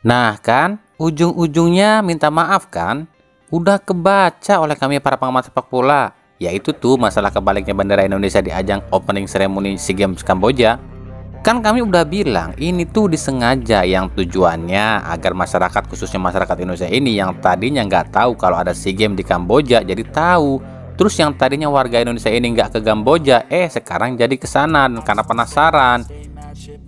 Nah kan, ujung-ujungnya minta maaf kan? Udah kebaca oleh kami para pengamat sepak bola, yaitu tuh masalah kebaliknya bendera Indonesia di ajang opening ceremony SEA Games Kamboja. Kan kami udah bilang ini tuh disengaja, yang tujuannya agar masyarakat, khususnya masyarakat Indonesia ini yang tadinya nggak tahu kalau ada SEA Games di Kamboja jadi tahu. Terus yang tadinya warga Indonesia ini nggak ke Kamboja, sekarang jadi kesana karena penasaran.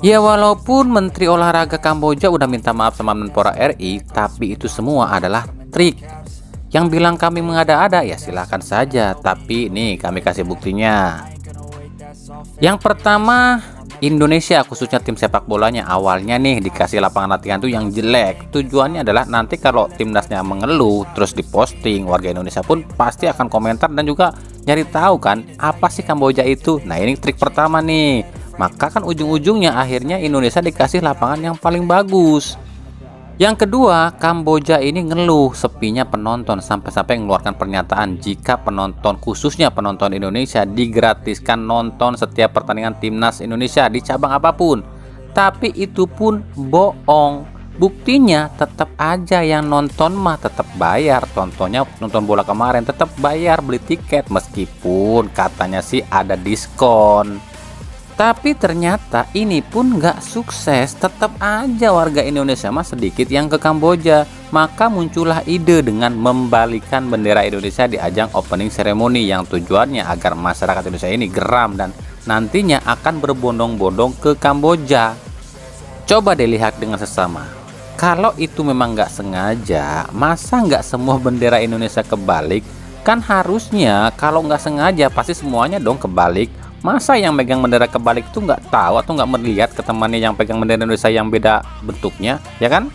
Ya walaupun Menteri Olahraga Kamboja udah minta maaf sama Menpora RI, tapi itu semua adalah trik. Yang bilang kami mengada-ada ya silahkan saja, tapi nih kami kasih buktinya. Yang pertama, Indonesia khususnya tim sepak bolanya awalnya nih dikasih lapangan latihan tuh yang jelek. Tujuannya adalah nanti kalau timnasnya mengeluh terus diposting, warga Indonesia pun pasti akan komentar dan juga nyari tahu kan apa sih Kamboja itu. Nah ini trik pertama nih. Maka kan ujung-ujungnya akhirnya Indonesia dikasih lapangan yang paling bagus. Yang kedua, Kamboja ini ngeluh sepinya penonton sampai-sampai mengeluarkan pernyataan jika penonton, khususnya penonton Indonesia, digratiskan nonton setiap pertandingan timnas Indonesia di cabang apapun. Tapi itu pun bohong. Buktinya tetap aja yang nonton mah tetap bayar. Contohnya nonton bola kemarin tetap bayar beli tiket meskipun katanya sih ada diskon. Tapi ternyata ini pun nggak sukses, tetap aja warga Indonesia mah sedikit yang ke Kamboja. Maka muncullah ide dengan membalikan bendera Indonesia di ajang opening ceremony yang tujuannya agar masyarakat Indonesia ini geram dan nantinya akan berbondong-bondong ke Kamboja. Coba dilihat dengan sesama. Kalau itu memang nggak sengaja, masa nggak semua bendera Indonesia kebalik? Kan harusnya kalau nggak sengaja pasti semuanya dong kebalik. Masa yang megang bendera kebalik itu nggak tahu atau nggak melihat ke temannya yang pegang bendera Indonesia yang beda bentuknya, ya kan?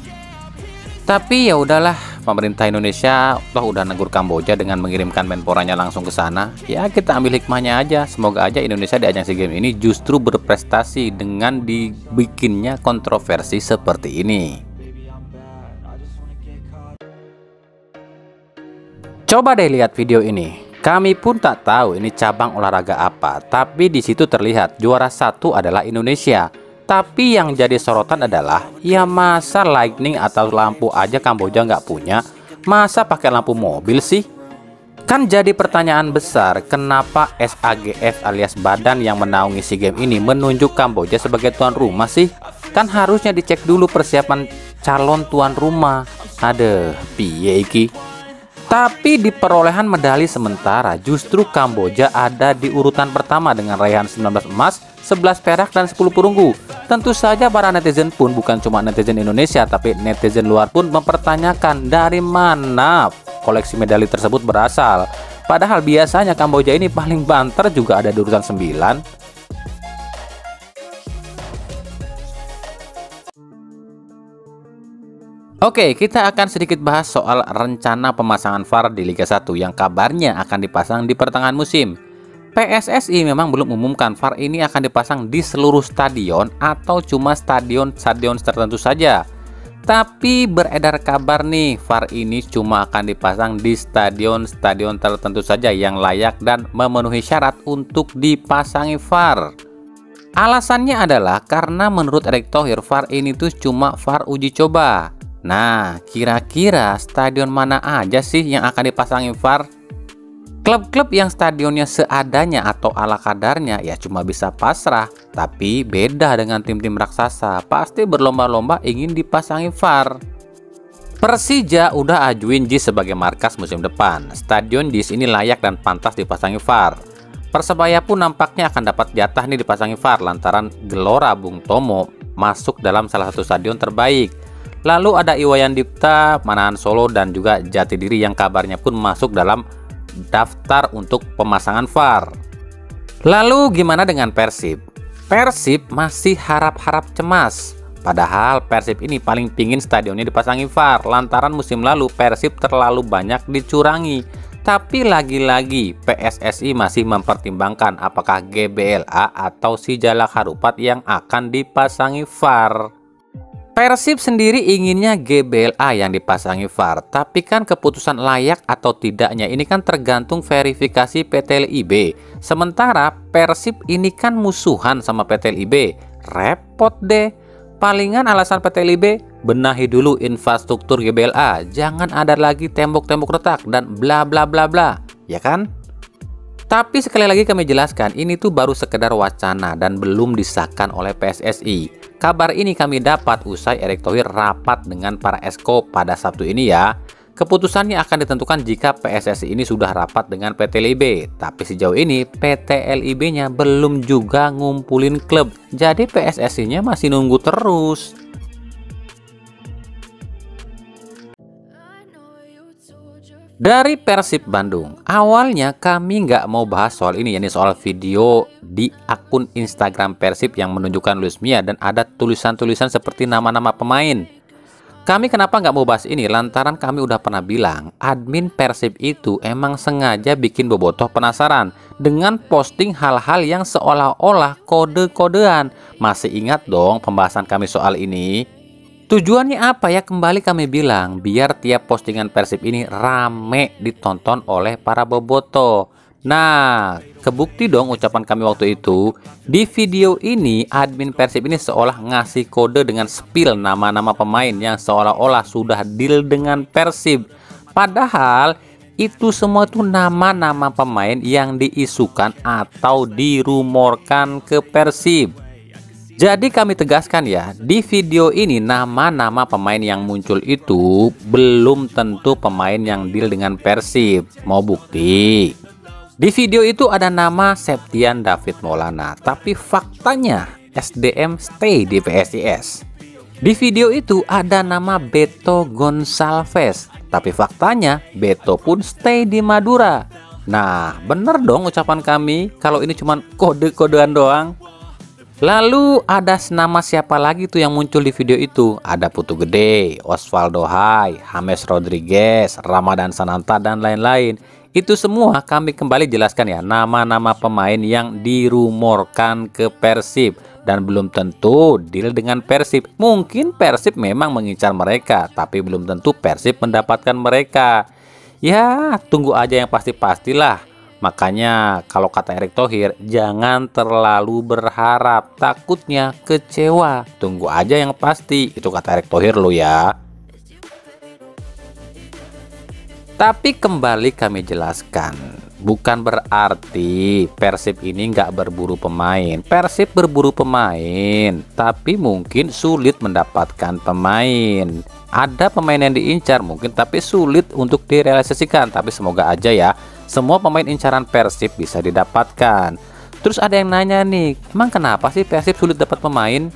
Tapi ya udahlah, pemerintah Indonesia toh udah negur Kamboja dengan mengirimkan menporanya langsung ke sana. Ya kita ambil hikmahnya aja. Semoga aja Indonesia di ajang SEA Games ini justru berprestasi dengan dibikinnya kontroversi seperti ini. Coba deh lihat video ini. Kami pun tak tahu ini cabang olahraga apa, tapi di situ terlihat juara satu adalah Indonesia. Tapi yang jadi sorotan adalah, ya masa lightning atau lampu aja Kamboja nggak punya, masa pakai lampu mobil sih? Kan jadi pertanyaan besar, kenapa SAGF alias badan yang menaungi SEA Games ini menunjuk Kamboja sebagai tuan rumah sih? Kan harusnya dicek dulu persiapan calon tuan rumah. Aduh, piye iki? Tapi di perolehan medali sementara justru Kamboja ada di urutan pertama dengan raihan 19 emas, 11 perak dan 10 perunggu. Tentu saja para netizen pun bukan cuma netizen Indonesia tapi netizen luar pun mempertanyakan dari mana koleksi medali tersebut berasal. Padahal biasanya Kamboja ini paling banter juga ada di urutan 9. Oke, kita akan sedikit bahas soal rencana pemasangan VAR di Liga 1 yang kabarnya akan dipasang di pertengahan musim. PSSI memang belum umumkan VAR ini akan dipasang di seluruh stadion atau cuma stadion tertentu saja. Tapi beredar kabar nih, VAR ini cuma akan dipasang di stadion tertentu saja yang layak dan memenuhi syarat untuk dipasangi VAR. Alasannya adalah karena menurut Erick Thohir VAR ini tuh cuma VAR uji coba. Nah, kira-kira stadion mana aja sih yang akan dipasangi VAR? Klub-klub yang stadionnya seadanya atau ala kadarnya ya cuma bisa pasrah. Tapi beda dengan tim-tim raksasa, pasti berlomba-lomba ingin dipasangi VAR. Persija udah ajuin JIS sebagai markas musim depan. Stadion JIS ini layak dan pantas dipasangi VAR. Persebaya pun nampaknya akan dapat jatah nih dipasangi VAR lantaran Gelora Bung Tomo masuk dalam salah satu stadion terbaik. Lalu ada Iwayan Dipta, Manahan Solo, dan juga Jatidiri yang kabarnya pun masuk dalam daftar untuk pemasangan VAR. Lalu gimana dengan Persib? Persib masih harap-harap cemas. Padahal Persib ini paling pingin stadionnya dipasangi VAR lantaran musim lalu Persib terlalu banyak dicurangi. Tapi lagi-lagi PSSI masih mempertimbangkan apakah GBLA atau si Jalak Harupat yang akan dipasangi VAR. Persib sendiri inginnya GBLA yang dipasangi VAR, tapi kan keputusan layak atau tidaknya ini kan tergantung verifikasi PT LIB. Sementara Persib ini kan musuhan sama PT LIB, repot deh. Palingan alasan PT LIB, benahi dulu infrastruktur GBLA, jangan ada lagi tembok-tembok retak dan bla bla bla bla, ya kan? Tapi sekali lagi kami jelaskan, ini tuh baru sekedar wacana dan belum disahkan oleh PSSI. Kabar ini kami dapat usai Erick Thohir rapat dengan para esko pada Sabtu ini ya. Keputusannya akan ditentukan jika PSSI ini sudah rapat dengan PT LIB. Tapi sejauh ini PT LIB-nya belum juga ngumpulin klub. Jadi PSSI-nya masih nunggu terus. Dari Persib Bandung, awalnya kami nggak mau bahas soal ini, yakni soal video di akun Instagram Persib yang menunjukkan Luis Mia dan ada tulisan-tulisan seperti nama-nama pemain. Kami kenapa nggak mau bahas ini? Lantaran kami udah pernah bilang, admin Persib itu emang sengaja bikin bobotoh penasaran dengan posting hal-hal yang seolah-olah kode-kodean. Masih ingat dong pembahasan kami soal ini? Tujuannya apa ya? Kembali kami bilang, biar tiap postingan Persib ini rame ditonton oleh para bobotoh. Nah, kebukti dong ucapan kami waktu itu. Di video ini, admin Persib ini seolah ngasih kode dengan spill nama-nama pemain yang seolah-olah sudah deal dengan Persib. Padahal, itu semua tuh nama-nama pemain yang diisukan atau dirumorkan ke Persib. Jadi kami tegaskan ya, di video ini nama-nama pemain yang muncul itu belum tentu pemain yang deal dengan Persib. Mau bukti? Di video itu ada nama Septian David Maulana, tapi faktanya SDM stay di PSIS. Di video itu ada nama Beto Gonçalves, tapi faktanya Beto pun stay di Madura. Nah, bener dong ucapan kami kalau ini cuma kode-kodean doang. Lalu ada nama siapa lagi tuh yang muncul di video itu? Ada Putu Gede, Osvaldo Hai, James Rodriguez, Ramadan Sananta, dan lain-lain. Itu semua kami kembali jelaskan ya, nama-nama pemain yang dirumorkan ke Persib dan belum tentu deal dengan Persib. Mungkin Persib memang mengincar mereka, tapi belum tentu Persib mendapatkan mereka. Ya, tunggu aja yang pasti-pastilah. Makanya kalau kata Erick Thohir, jangan terlalu berharap, takutnya kecewa. Tunggu aja yang pasti, itu kata Erick Thohir lo ya. Tapi kembali kami jelaskan, bukan berarti Persib ini nggak berburu pemain. Persib berburu pemain, tapi mungkin sulit mendapatkan pemain. Ada pemain yang diincar mungkin, tapi sulit untuk direalisasikan. Tapi semoga aja ya, semua pemain incaran Persib bisa didapatkan. Terus ada yang nanya nih, emang kenapa sih Persib sulit dapat pemain?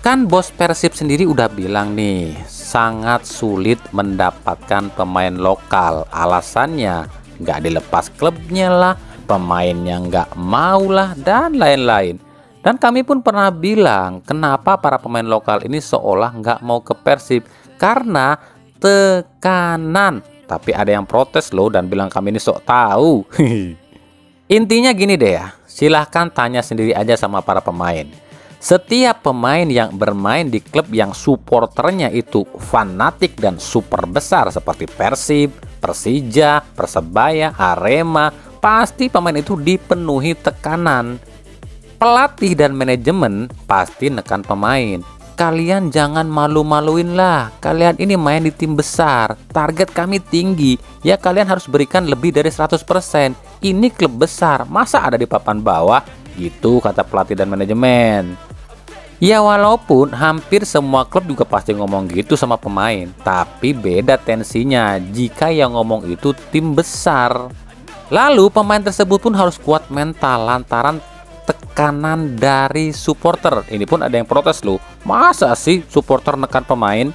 Kan bos Persib sendiri udah bilang nih, sangat sulit mendapatkan pemain lokal. Alasannya nggak dilepas klubnya lah, pemainnya nggak mau lah, dan lain-lain. Dan kami pun pernah bilang, kenapa para pemain lokal ini seolah nggak mau ke Persib? Karena tekanan. Tapi ada yang protes loh dan bilang kami ini sok tahu. Intinya gini deh ya, silahkan tanya sendiri aja sama para pemain. Setiap pemain yang bermain di klub yang supporternya itu fanatik dan super besar seperti Persib, Persija, Persebaya, Arema, pasti pemain itu dipenuhi tekanan. Pelatih dan manajemen pasti nekan pemain. Kalian jangan malu-maluin lah, kalian ini main di tim besar, target kami tinggi, ya kalian harus berikan lebih dari 100%. Ini klub besar, masa ada di papan bawah? Gitu kata pelatih dan manajemen. Ya walaupun hampir semua klub juga pasti ngomong gitu sama pemain, tapi beda tensinya jika yang ngomong itu tim besar. Lalu pemain tersebut pun harus kuat mental lantaran tekanan dari supporter. Ini pun ada yang protes loh, masa sih supporter nekan pemain?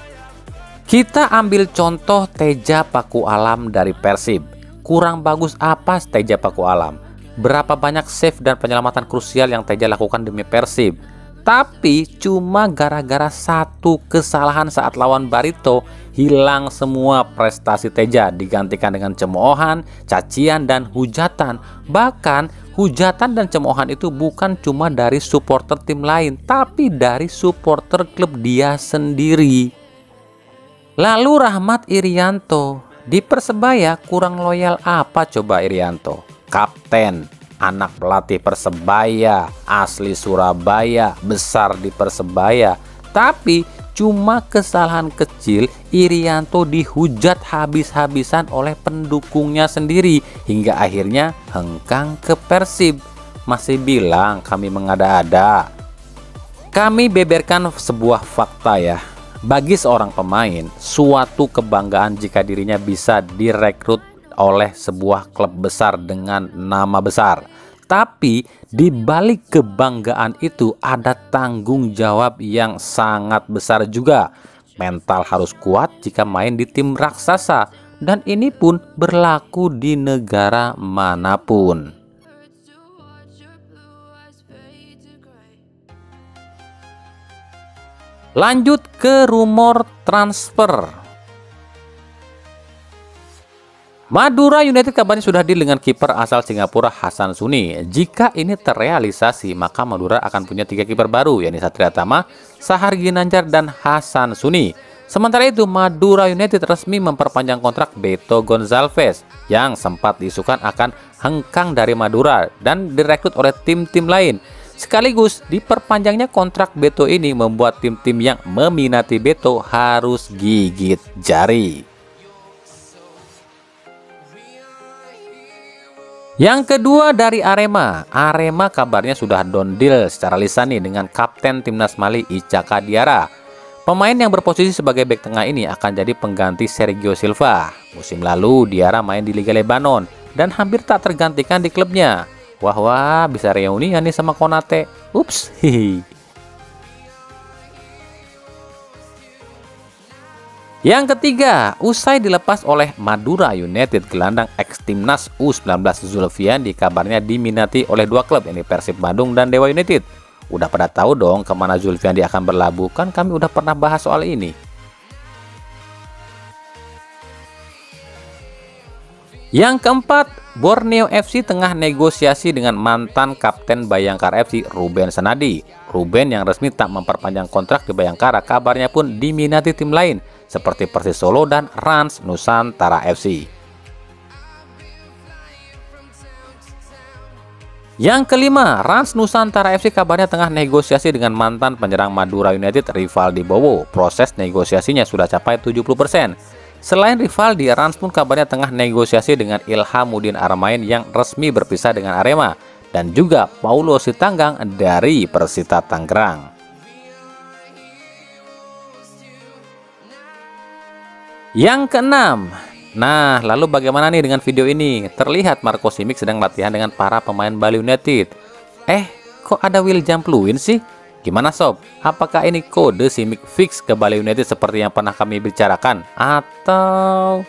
Kita ambil contoh Teja Paku Alam dari Persib. Kurang bagus apa Teja Paku Alam? Berapa banyak save dan penyelamatan krusial yang Teja lakukan demi Persib? Tapi cuma gara-gara satu kesalahan saat lawan Barito, hilang semua prestasi Teja, digantikan dengan cemoohan, cacian, dan hujatan. Bahkan hujatan dan cemoohan itu bukan cuma dari supporter tim lain, tapi dari supporter klub dia sendiri. Lalu Rahmat Irianto, di Persebaya kurang loyal apa coba Irianto? Kapten, anak pelatih Persebaya, asli Surabaya, besar di Persebaya. Tapi Cuma kesalahan kecil, Irianto dihujat habis-habisan oleh pendukungnya sendiri hingga akhirnya hengkang ke Persib. Masih bilang kami mengada-ada. Kami beberkan sebuah fakta ya. Bagi seorang pemain, suatu kebanggaan jika dirinya bisa direkrut oleh sebuah klub besar dengan nama besar. Tapi di balik kebanggaan itu ada tanggung jawab yang sangat besar juga. Mental harus kuat jika main di tim raksasa, dan ini pun berlaku di negara manapun. Lanjut ke rumor transfer. Madura United kabarnya sudah deal dengan kiper asal Singapura Hasan Suni. Jika ini terrealisasi, maka Madura akan punya 3 kiper baru, yakni Satria Tama, Sahar Ginanjar, dan Hasan Suni. Sementara itu, Madura United resmi memperpanjang kontrak Beto Gonçalves yang sempat diisukan akan hengkang dari Madura dan direkrut oleh tim-tim lain. Sekaligus diperpanjangnya kontrak Beto ini membuat tim-tim yang meminati Beto harus gigit jari. Yang kedua dari Arema. Arema kabarnya sudah done deal secara lisan nih dengan kapten timnas Mali Icaka Diarra. Pemain yang berposisi sebagai bek tengah ini akan jadi pengganti Sergio Silva. Musim lalu Diarra main di Liga Lebanon dan hampir tak tergantikan di klubnya. Wah, bisa reunian nih sama Konate. Ups, hihi. Yang ketiga, usai dilepas oleh Madura United, gelandang ex-timnas U19 Zulfian dikabarnya diminati oleh 2 klub, yakni Persib Bandung dan Dewa United. Udah pada tahu dong kemana Zulfian akan berlabuh, kan kami udah pernah bahas soal ini. Yang keempat, Borneo FC tengah negosiasi dengan mantan kapten Bayangkara FC Ruben Sanadi. Ruben yang resmi tak memperpanjang kontrak di Bayangkara kabarnya pun diminati tim lain seperti Persis Solo dan Rans Nusantara FC. Yang kelima, Rans Nusantara FC kabarnya tengah negosiasi dengan mantan penyerang Madura United Rivaldi Bowo. Proses negosiasinya sudah capai 70%. Selain Rivaldi, Rans pun kabarnya tengah negosiasi dengan Ilhamuddin Armain yang resmi berpisah dengan Arema, dan juga Paulo Sitanggang dari Persita Tangerang. Yang keenam, nah lalu bagaimana nih dengan video ini? Terlihat Marco Simic sedang latihan dengan para pemain Bali United. Kok ada William Pluin sih? Gimana sob? Apakah ini kode Simic fix ke Bali United seperti yang pernah kami bicarakan? Atau...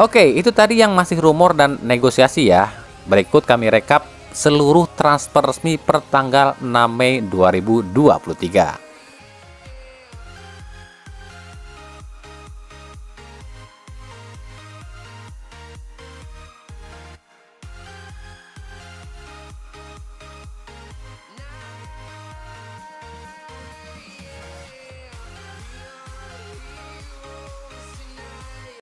Oke, itu tadi yang masih rumor dan negosiasi ya. Berikut kami rekap seluruh transfer resmi per tanggal 6 Mei 2023.